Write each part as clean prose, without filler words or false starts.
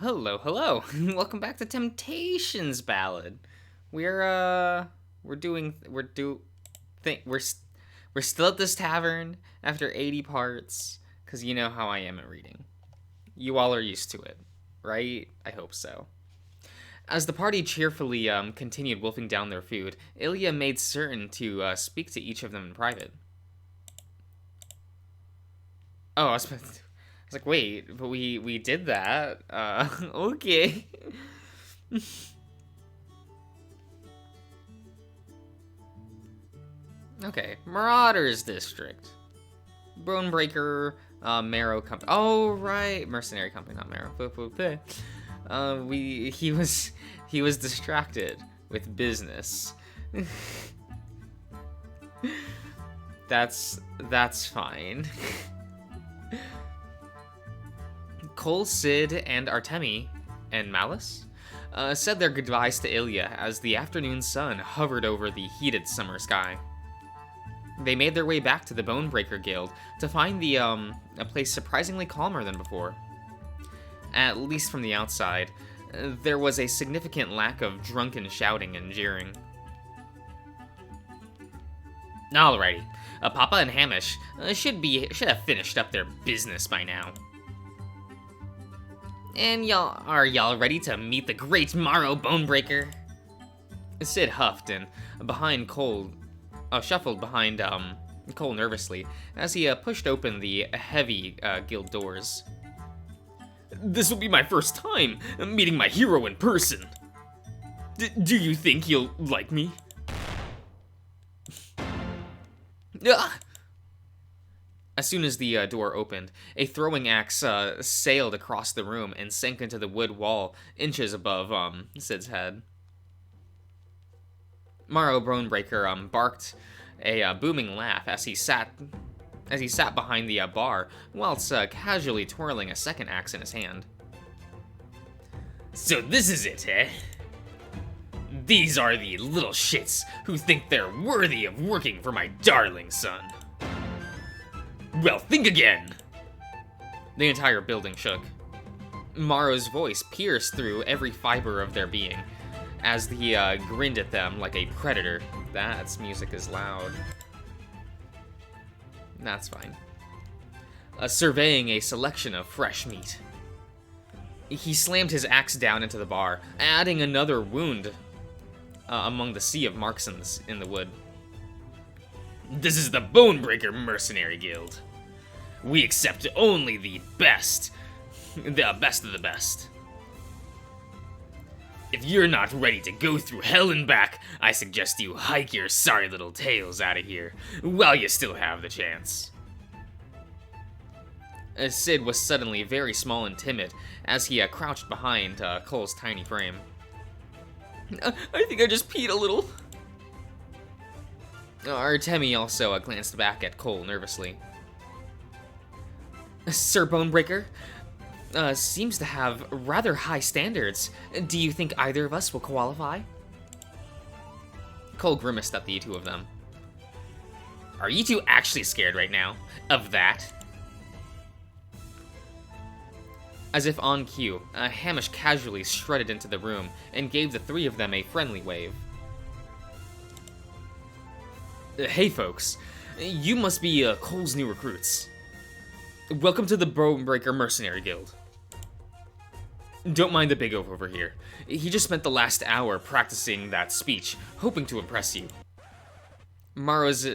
Hello, hello. Welcome back to Temptations Ballad. We're still at this tavern after 80 parts cuz you know how I am at reading. You all are used to it, right? I hope so. As the party cheerfully continued wolfing down their food, Ilya made certain to speak to each of them in private. Oh, I was like, wait, but we did that. Okay. Okay, Marauders District, Bonebreaker, Marrow Company. Oh right, Mercenary Company, not Marrow. He was distracted with business. that's fine. Cole, Sid, and Artemi, and Malice, said their goodbyes to Ilya as the afternoon sun hovered over the heated summer sky. They made their way back to the Bonebreaker Guild to find a place surprisingly calmer than before. At least from the outside, there was a significant lack of drunken shouting and jeering. Alrighty, Papa and Hamish should have finished up their business by now. And are y'all ready to meet the great Morrow Bonebreaker? Sid huffed and shuffled behind Cole nervously as he pushed open the heavy guild doors. This will be my first time meeting my hero in person. Do you think you'll like me? As soon as the door opened, a throwing axe sailed across the room and sank into the wood wall inches above Sid's head. Morrow Bonebreaker barked a booming laugh as he sat behind the bar, whilst casually twirling a second axe in his hand. So this is it, eh? These are the little shits who think they're worthy of working for my darling son. Well, think again! The entire building shook. Morrow's voice pierced through every fiber of their being, as he grinned at them like a predator. That's music is loud. That's fine. Surveying a selection of fresh meat. He slammed his axe down into the bar, adding another wound among the sea of marks in the wood. This is the Bonebreaker Mercenary Guild. We accept only the best of the best. If you're not ready to go through hell and back, I suggest you hike your sorry little tails out of here while you still have the chance. Sid was suddenly very small and timid as he crouched behind Cole's tiny frame. I think I just peed a little. Artemi also glanced back at Cole nervously. Sir Bonebreaker seems to have rather high standards. Do you think either of us will qualify? Cole grimaced at the two of them. Are you two actually scared right now? Of that? As if on cue, Hamish casually strutted into the room and gave the three of them a friendly wave. Hey folks, you must be Cole's new recruits. Welcome to the Bonebreaker Mercenary Guild. Don't mind the big oaf over here. He just spent the last hour practicing that speech, hoping to impress you. Morrow's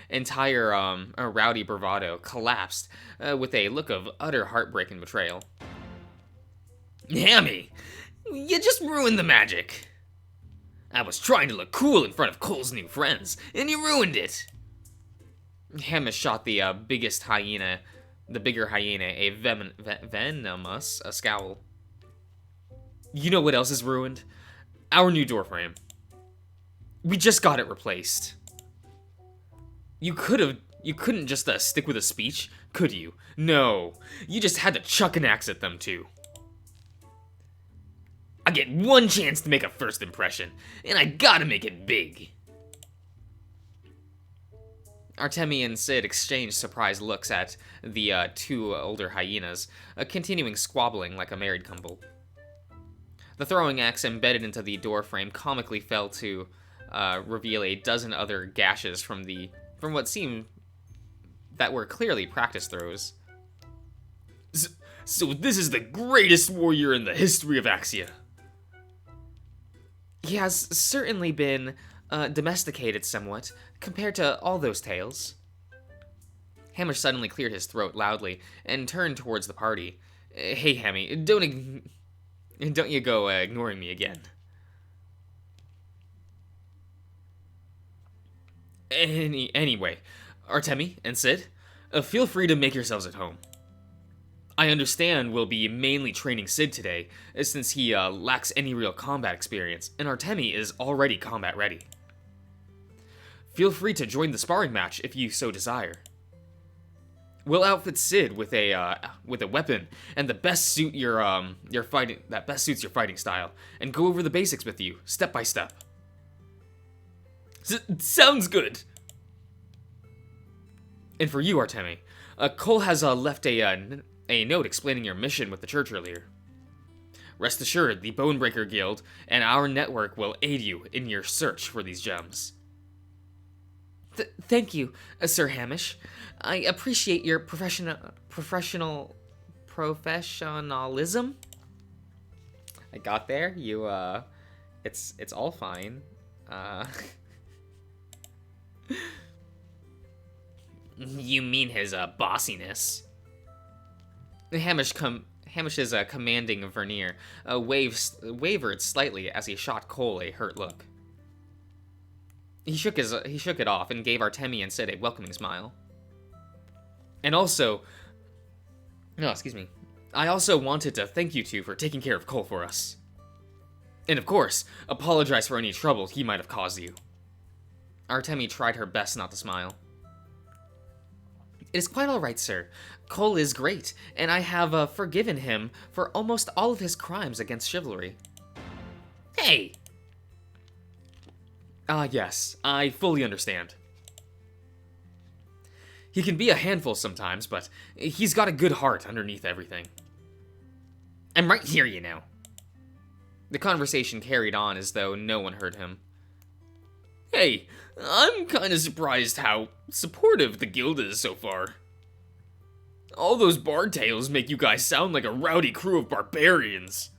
entire rowdy bravado collapsed with a look of utter heartbreak and betrayal. Hammy, you just ruined the magic. I was trying to look cool in front of Cole's new friends, and you ruined it. Hamish shot the bigger hyena, a venomous scowl. You know what else is ruined? Our new doorframe. We just got it replaced. You couldn't just stick with a speech, could you? No, you just had to chuck an axe at them too. I get one chance to make a first impression, and I gotta make it big. Artemi and Sid exchanged surprised looks at the two older hyenas, continuing squabbling like a married couple. The throwing axe embedded into the door frame comically fell to reveal a dozen other gashes from what seemed that were clearly practice throws. So this is the greatest warrior in the history of Axia. He has certainly been domesticated somewhat compared to all those tales. Hamish suddenly cleared his throat loudly and turned towards the party. Hey, Hammy, don't you go ignoring me again. Anyway, Artemi and Sid, feel free to make yourselves at home. I understand we'll be mainly training Sid today, since he lacks any real combat experience, and Artemi is already combat ready. Feel free to join the sparring match if you so desire. We'll outfit Sid with a weapon and the best suit that best suits your fighting style, and go over the basics with you, step by step. Sounds good. And for you, Artemi, Cole has left a note explaining your mission with the church earlier. Rest assured, the Bonebreaker Guild and our network will aid you in your search for these gems. Thank you, Sir Hamish. I appreciate your professionalism. I got there. It's all fine. You mean his bossiness? Hamish's commanding veneer wavered slightly as he shot Cole a hurt look. He shook it off and gave Artemi and Sid a welcoming smile. And also, I also wanted to thank you two for taking care of Cole for us. And of course, apologize for any trouble he might have caused you. Artemi tried her best not to smile. It is quite alright, sir. Cole is great, and I have forgiven him for almost all of his crimes against chivalry. Hey! Yes, I fully understand. He can be a handful sometimes, but he's got a good heart underneath everything. I'm right here, you know. The conversation carried on as though no one heard him. Hey, I'm kinda surprised how supportive the guild is so far. All those bard tales make you guys sound like a rowdy crew of barbarians.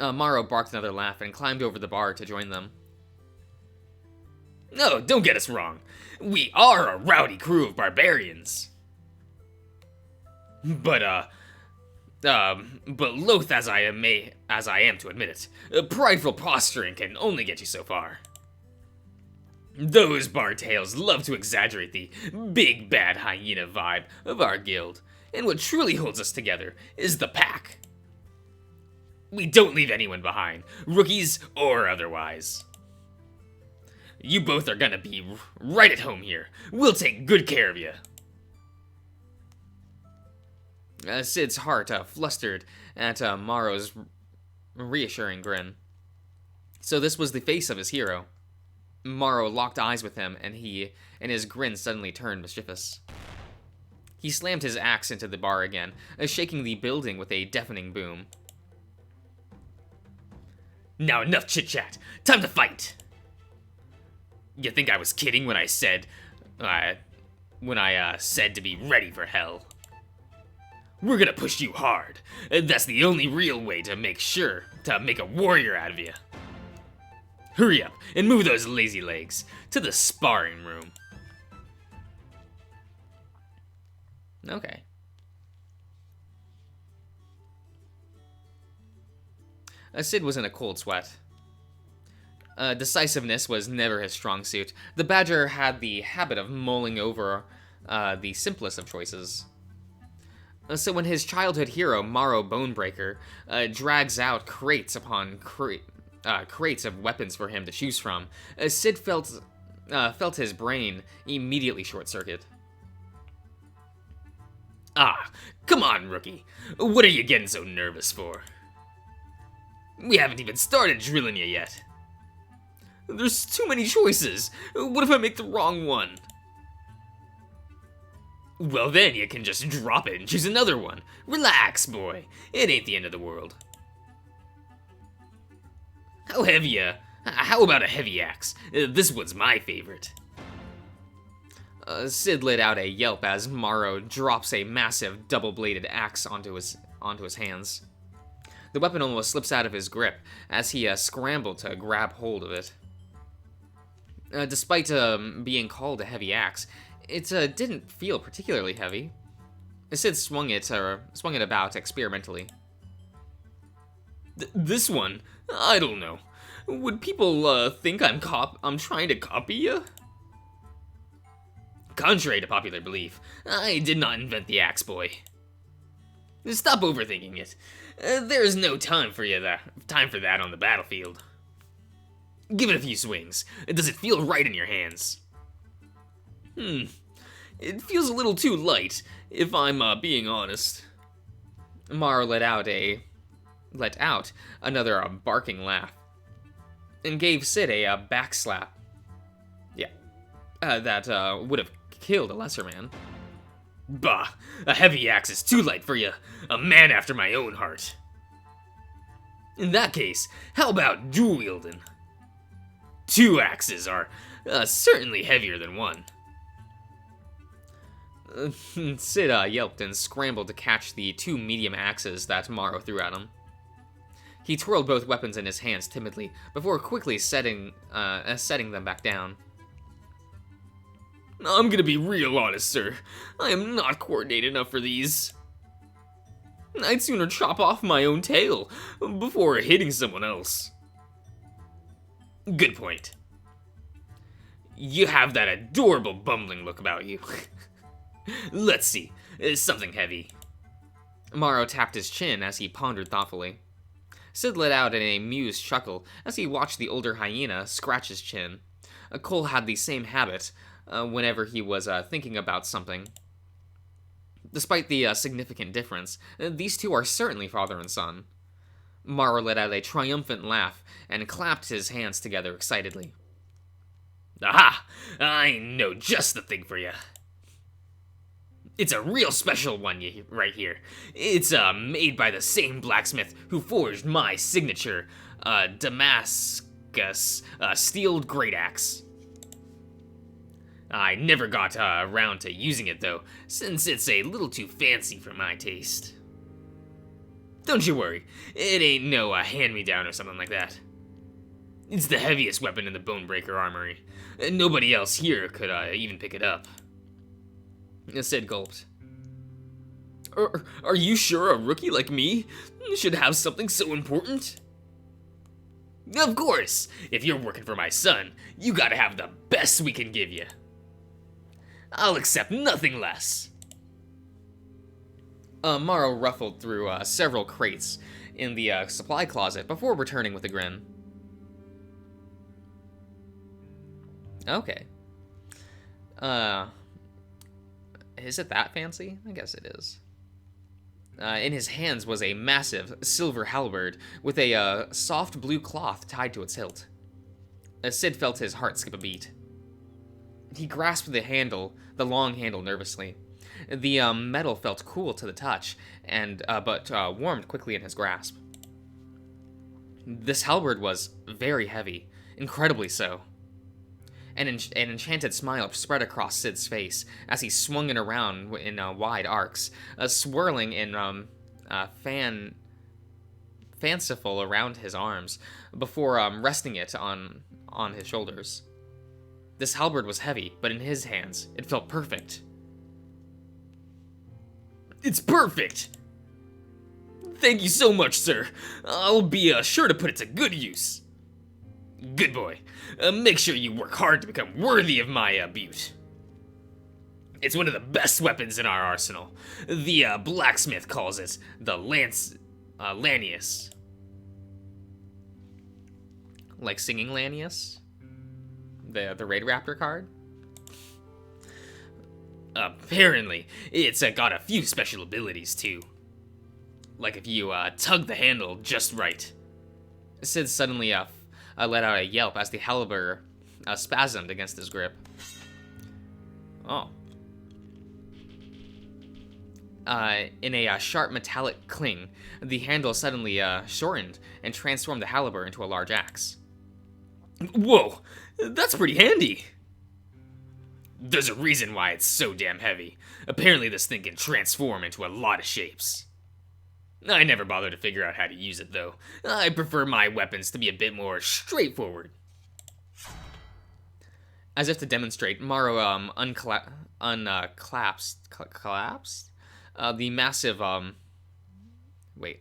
Morrow barked another laugh and climbed over the bar to join them. No, don't get us wrong. We are a rowdy crew of barbarians. But loath as I am to admit it, prideful posturing can only get you so far. Those bard tales love to exaggerate the big bad hyena vibe of our guild, and what truly holds us together is the pack. We don't leave anyone behind, rookies or otherwise. You both are gonna be right at home here. We'll take good care of you. Sid's heart flustered at Morrow's reassuring grin. So this was the face of his hero. Morrow locked eyes with him, and his grin suddenly turned mischievous. He slammed his axe into the bar again, shaking the building with a deafening boom. Now enough chit-chat. Time to fight! You think I was kidding when I said to be ready for hell? We're gonna push you hard. That's the only real way to make a warrior out of you. Hurry up and move those lazy legs to the sparring room. Okay. Sid was in a cold sweat. Decisiveness was never his strong suit. The Badger had the habit of mulling over the simplest of choices. So when his childhood hero, Morrow Bonebreaker, drags out crates upon crates of weapons for him to choose from, Sid felt his brain immediately short-circuit. Ah, come on, rookie. What are you getting so nervous for? We haven't even started drilling you yet. There's too many choices. What if I make the wrong one? Well, then you can just drop it and choose another one. Relax, boy. It ain't the end of the world. How about a heavy axe? This one's my favorite. Sid let out a yelp as Morrow drops a massive double-bladed axe onto his hands. The weapon almost slips out of his grip as he scrambled to grab hold of it. Despite being called a heavy axe, it didn't feel particularly heavy. Sid swung it about experimentally. This one? I don't know. Would people think I'm trying to copy you? Contrary to popular belief, I did not invent the axe, boy. Stop overthinking it. There is no time for that on the battlefield. Give it a few swings. Does it feel right in your hands? It feels a little too light, if I'm being honest. Morrow let out another barking laugh and gave Sid a back slap. Yeah, that would have killed a lesser man. Bah, a heavy axe is too light for you, a man after my own heart. In that case, how about dual wielding? 2 axes are certainly heavier than 1. Sid yelped and scrambled to catch the 2 medium axes that Morrow threw at him. He twirled both weapons in his hands timidly before quickly setting them back down. I'm gonna be real honest, sir. I am not coordinated enough for these. I'd sooner chop off my own tail before hitting someone else. Good point. You have that adorable bumbling look about you. Let's see, something heavy. Morrow tapped his chin as he pondered thoughtfully. Sid let out an amused chuckle as he watched the older hyena scratch his chin. Cole had the same habit whenever he was thinking about something. Despite the significant difference, these two are certainly father and son. Morrow let out a triumphant laugh and clapped his hands together excitedly. Aha! I know just the thing for you. It's a real special one right here. It's made by the same blacksmith who forged my signature Damascus steeled great axe. I never got around to using it though, since it's a little too fancy for my taste. Don't you worry, it ain't no hand-me-down or something like that. It's the heaviest weapon in the Bonebreaker armory. Nobody else here could even pick it up. Sid gulped. Are you sure a rookie like me should have something so important? Of course! If you're working for my son, you gotta have the best we can give you. I'll accept nothing less. Morrow ruffled through several crates in the supply closet before returning with a grin. Okay. Is it that fancy? I guess it is. In his hands was a massive silver halberd with a soft blue cloth tied to its hilt. Sid felt his heart skip a beat. He grasped the long handle nervously. The metal felt cool to the touch, but warmed quickly in his grasp. This halberd was very heavy, incredibly so. An enchanted smile spread across Sid's face as he swung it around in wide arcs, swirling in fanciful around his arms before resting it on his shoulders. This halberd was heavy, but in his hands, it felt perfect. It's perfect! Thank you so much, sir. I'll be sure to put it to good use. Good boy. Make sure you work hard to become worthy of my butte. It's one of the best weapons in our arsenal. The blacksmith calls it the Lanius. Like singing Lanius? The Raid Raptor card? Apparently, it's got a few special abilities too. Like if you tug the handle just right. Sid suddenly let out a yelp as the halberd spasmed against his grip. Oh. In a sharp metallic cling, the handle suddenly shortened and transformed the halberd into a large axe. Whoa, that's pretty handy. There's a reason why it's so damn heavy. Apparently this thing can transform into a lot of shapes. I never bothered to figure out how to use it, though. I prefer my weapons to be a bit more straightforward. As if to demonstrate, Morrow collapsed the massive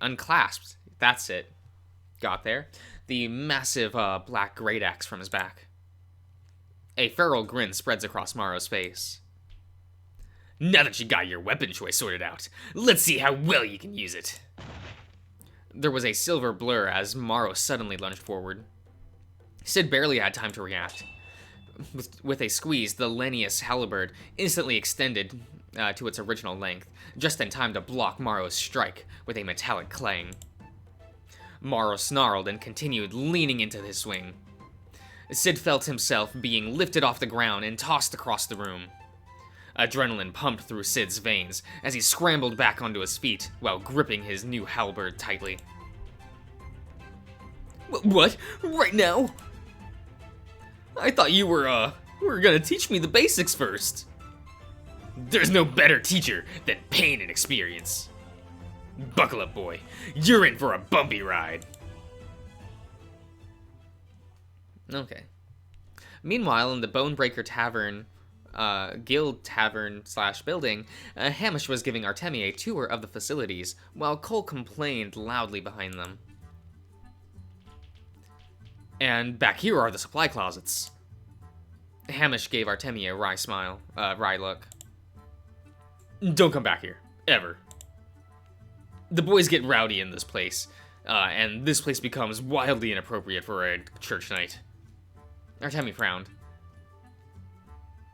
unclasped. That's it. Got there. The massive black great axe from his back. A feral grin spreads across Morrow's face. Now that you got your weapon choice sorted out, let's see how well you can use it. There was a silver blur as Morrow suddenly lunged forward. Sid barely had time to react. With a squeeze, the Lennius halberd instantly extended to its original length, just in time to block Morrow's strike with a metallic clang. Morrow snarled and continued leaning into his swing. Sid felt himself being lifted off the ground and tossed across the room. Adrenaline pumped through Sid's veins as he scrambled back onto his feet while gripping his new halberd tightly. What? Right now? I thought you were gonna teach me the basics first. There's no better teacher than pain and experience. Buckle up, boy. You're in for a bumpy ride. Okay. Meanwhile, in the Bonebreaker Tavern, Guild Tavern / building, Hamish was giving Artemi a tour of the facilities, while Cole complained loudly behind them. And back here are the supply closets. Hamish gave Artemi a wry look. Don't come back here, ever. The boys get rowdy in this place, and this place becomes wildly inappropriate for a church night. Artemi frowned.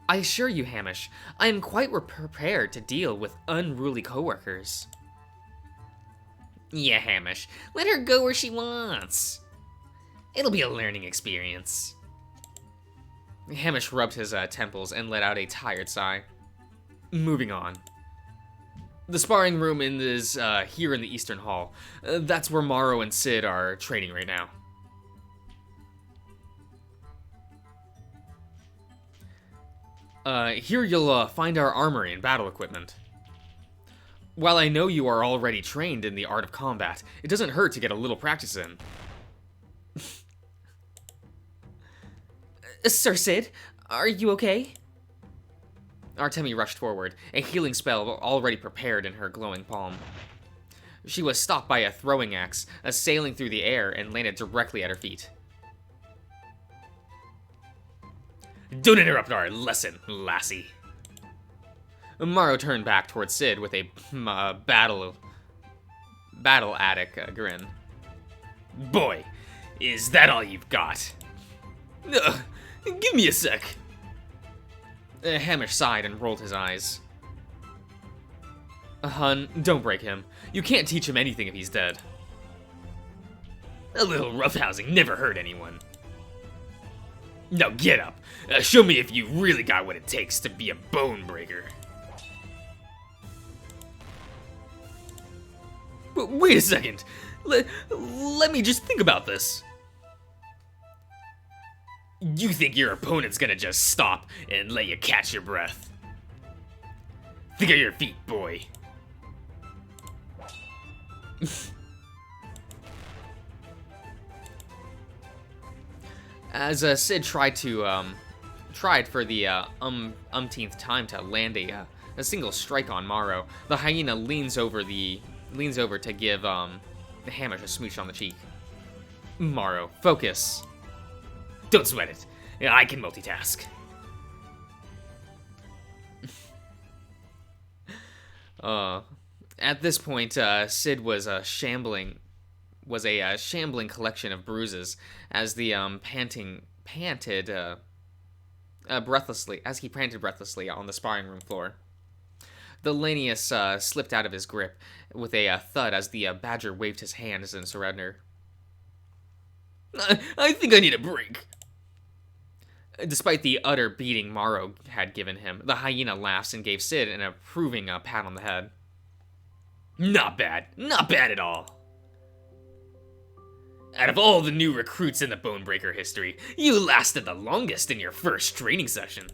I assure you, Hamish, I am quite prepared to deal with unruly coworkers. Yeah, Hamish, let her go where she wants. It'll be a learning experience. Hamish rubbed his temples and let out a tired sigh. Moving on. The sparring room is here in the Eastern Hall. That's where Morrow and Sid are training right now. Here you'll find our armory and battle equipment. While I know you are already trained in the art of combat, it doesn't hurt to get a little practice in. Sir Sid, are you okay? Artemi rushed forward, a healing spell already prepared in her glowing palm. She was stopped by a throwing axe, sailing through the air and landed directly at her feet. Don't interrupt our lesson, lassie. Morrow turned back towards Sid with a battle addict grin. Boy, is that all you've got? Give me a sec. Hamish sighed and rolled his eyes. Hun, don't break him. You can't teach him anything if he's dead. A little roughhousing never hurt anyone. Now get up. Show me if you really got what it takes to be a bone breaker. Wait a second. Let me just think about this. You think your opponent's gonna just stop and let you catch your breath? Think of your feet, boy. As Sid tried for the umpteenth time to land a single strike on Morrow, the hyena leans over to give the Hamish a smooch on the cheek. Morrow, focus. Don't sweat it. I can multitask. At this point, Sid was a shambling collection of bruises as the panted breathlessly on the sparring room floor. The Lanius slipped out of his grip with a thud as the badger waved his hands in surrender. I think I need a break. Despite the utter beating Morrow had given him, the hyena laughs and gave Sid an approving pat on the head. Not bad. Not bad at all. Out of all the new recruits in the Bonebreaker history, you lasted the longest in your first training session.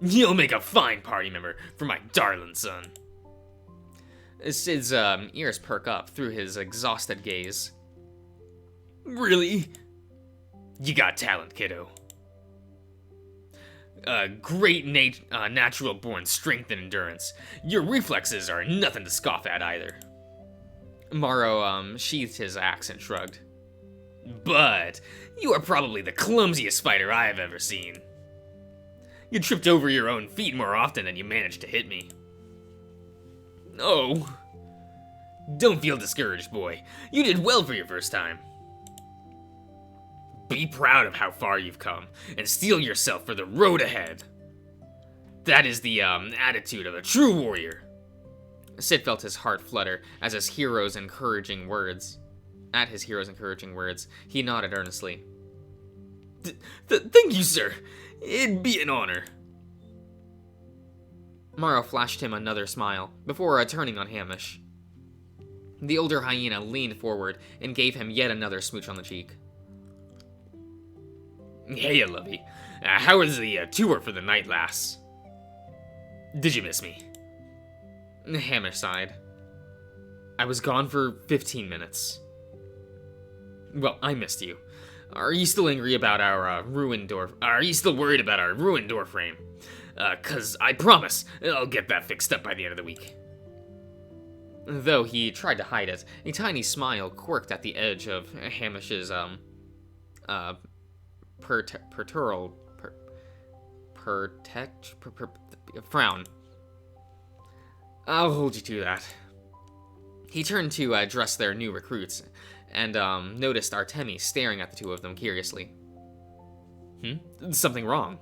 You'll make a fine party member for my darling son. Sid's ears perk up through his exhausted gaze. Really? You got talent, kiddo. Great natural-born strength and endurance. Your reflexes are nothing to scoff at either. Morrow sheathed his axe and shrugged. But you are probably the clumsiest fighter I have ever seen. You tripped over your own feet more often than you managed to hit me. Oh. Don't feel discouraged, boy. You did well for your first time. Be proud of how far you've come, and steel yourself for the road ahead. That is the, attitude of a true warrior. Sid felt his heart flutter at his hero's encouraging words. He nodded earnestly. Thank you, sir. It'd be an honor. Morrow flashed him another smile, before turning on Hamish. The older hyena leaned forward and gave him yet another smooch on the cheek. Hey, lovey. How was the tour for the night, lass? Did you miss me? Hamish sighed. I was gone for 15 minutes. Well, I missed you. Are you still angry about our ruined door? Are you still worried about our ruined door frame? 'Cause I promise I'll get that fixed up by the end of the week. Though he tried to hide it, a tiny smile quirked at the edge of Hamish's frown. I'll hold you to that. He turned to address their new recruits, and noticed Artemi staring at the two of them curiously. Something wrong?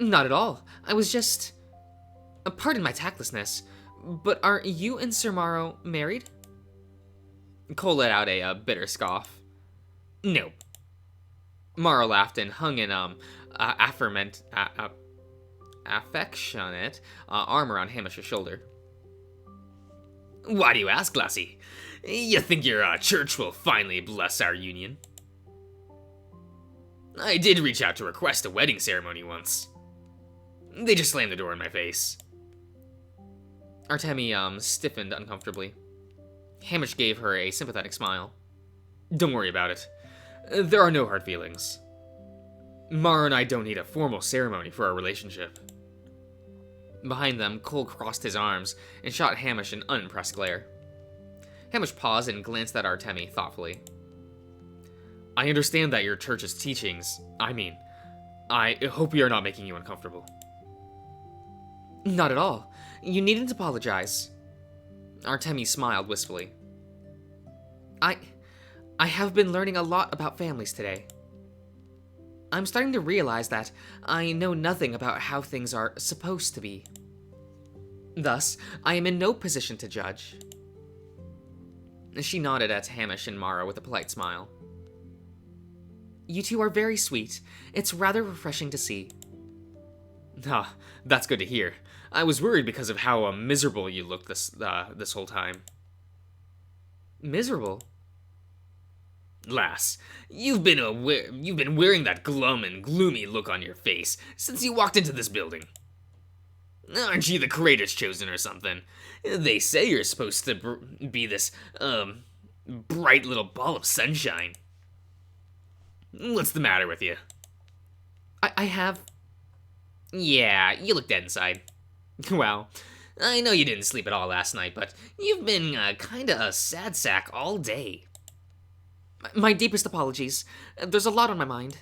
Not at all. I was just... Pardon my tactlessness, but aren't you and Sir Morrow married? Cole let out a bitter scoff. No. Morrow laughed and hung an affectionate arm around Hamish's shoulder. Why do you ask, lassie? You think your church will finally bless our union? I did reach out to request a wedding ceremony once. They just slammed the door in my face. Artemi stiffened uncomfortably. Hamish gave her a sympathetic smile. Don't worry about it. There are no hard feelings. Mara and I don't need a formal ceremony for our relationship. Behind them, Cole crossed his arms and shot Hamish an unimpressed glare. Hamish paused and glanced at Artemi thoughtfully. I understand that your church's teachings, I hope we are not making you uncomfortable. Not at all. You needn't apologize. Artemi smiled wistfully. I have been learning a lot about families today. I'm starting to realize that I know nothing about how things are supposed to be. Thus, I am in no position to judge. She nodded at Hamish and Mara with a polite smile. You two are very sweet. It's rather refreshing to see. Ah, that's good to hear. I was worried because of how miserable you looked this whole time. Miserable? Lass, you've been wearing that glum and gloomy look on your face since you walked into this building. Aren't you the creator's chosen or something? They say you're supposed to be this, bright little ball of sunshine. What's the matter with you? I have... Yeah, you look dead inside. Well, I know you didn't sleep at all last night, but you've been kinda a sad sack all day. My deepest apologies. There's a lot on my mind.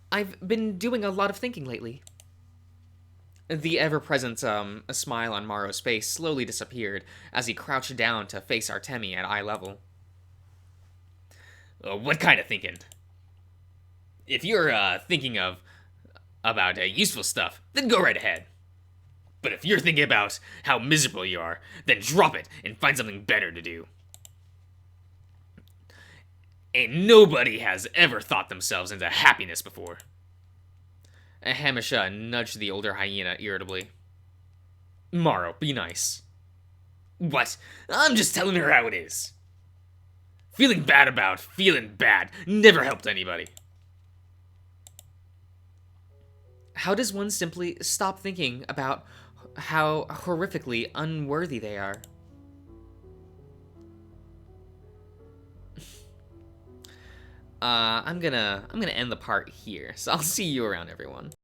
I've been doing a lot of thinking lately. The ever-present smile on Morrow's face slowly disappeared as he crouched down to face Artemi at eye level. What kind of thinking? If you're thinking about useful stuff, then go right ahead. But if you're thinking about how miserable you are, then drop it and find something better to do. And nobody has ever thought themselves into happiness before. Hamish nudged the older hyena irritably. Morrow, be nice. What? I'm just telling her how it is. Feeling bad about feeling bad never helped anybody. How does one simply stop thinking about how horrifically unworthy they are? I'm gonna end the part here, so I'll see you around, everyone.